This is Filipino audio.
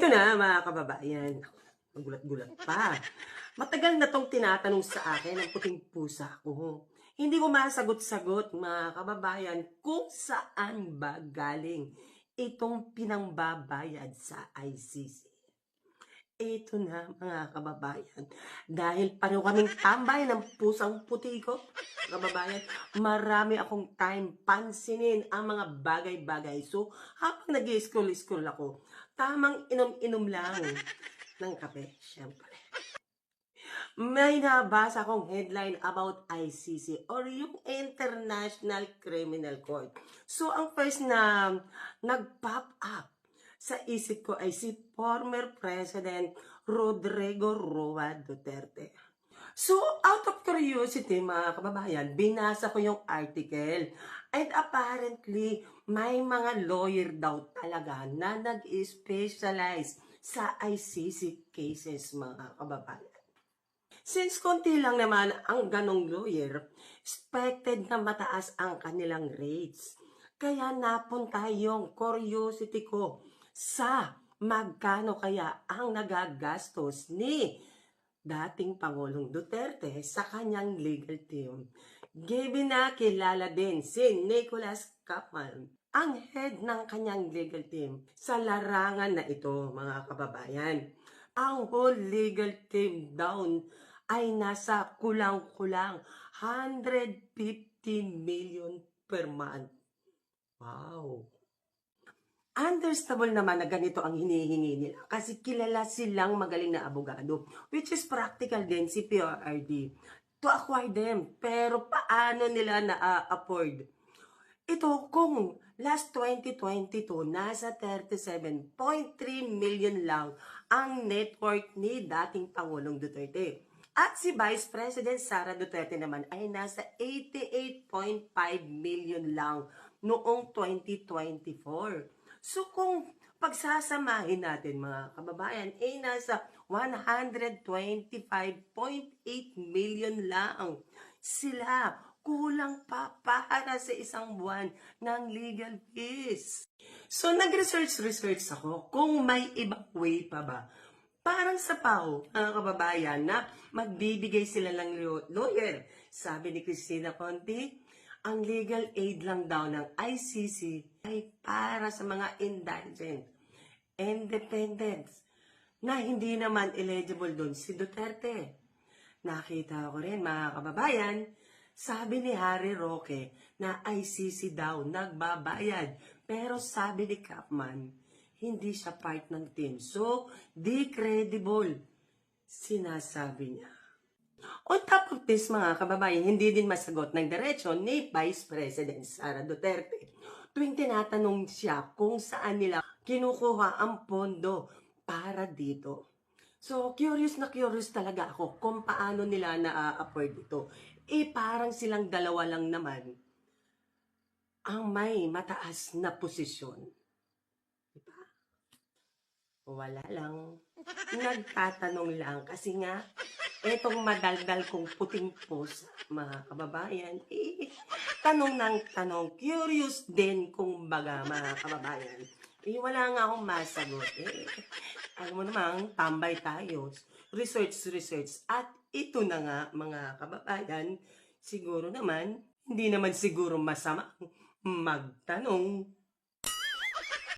Ito na mga kababayan, magulat-gulat pa. Matagal na tong tinatanong sa akin ang puting pusa ko. Hindi ko masagot-sagot mga kababayan kung saan ba galing itong pinangbabayad sa ICC. Ito na mga kababayan, dahil pareho kaming tambay ng pusang puti ko, kababayan, marami akong time pansinin ang mga bagay-bagay. So, habang nag-scroll-scroll ako, tamang inom-inom lang ng kape, syempre. May nabasa akong headline about ICC or yung International Criminal Court. So, ang first na nag-pop up sa isip ko ay si former President Rodrigo Roa Duterte. So, out of curiosity, mga kababayan, binasa ko yung article. And apparently, may mga lawyer daw talaga na nag-specialize sa ICC cases, mga kababayan. Since konti lang naman ang ganong lawyer, expected na mataas ang kanilang rates. Kaya napunta yung curiosity ko sa magkano kaya ang nagagastos ni dating Pangulong Duterte sa kanyang legal team. Given na kilala din si Nicholas Kaufman, ang head ng kanyang legal team sa larangan na ito, mga kababayan. Ang whole legal team down ay nasa kulang-kulang 150 million per month. Wow! Understandable naman na ganito ang hinihingi nila kasi kilala silang magaling na abogado, which is practical din si PRRD to acquire them. Pero paano nila na-afford? Ito kung last 2022, nasa 37.3 million lang ang net worth ni dating Pangulong Duterte. At si Vice President Sara Duterte naman ay nasa 88.5 million lang noong 2024. So kung pagsasamahin natin mga kababayan, ay nasa 125.8 million lang sila. Kulang pa para sa isang buwan ng legal fees. So nag-research ako kung may ibang way pa ba. Parang sa PAO, mga kababayan, na magbibigay sila ng lawyer. Sabi ni Cristina Conti, ang legal aid lang daw ng ICC ay para sa mga indigent, independents, na hindi naman eligible doon si Duterte. Nakita ko rin, mga kababayan, sabi ni Harry Roque na ICC daw nagbabayad. Pero sabi ni Kaufman, hindi siya part ng team. So, di credible, sinasabi niya. On top of this, mga kababayan, hindi din masagot ng diretsyo ni Vice President Sara Duterte tuwing tinatanong siya kung saan nila kinukuha ang pondo para dito. So, curious na curious talaga ako kung paano nila na-afford ito. Parang silang dalawa lang naman ang may mataas na posisyon. Diba? Wala lang. Nagtatanong lang kasi nga, etong madaldal kong puting pusa, mga kababayan, tanong ng tanong, curious din kung baga, mga kababayan. Wala nga akong masagot. Alam mo namang, tambay tayo. Research. At ito na nga, mga kababayan, siguro naman, hindi naman siguro masama magtanong.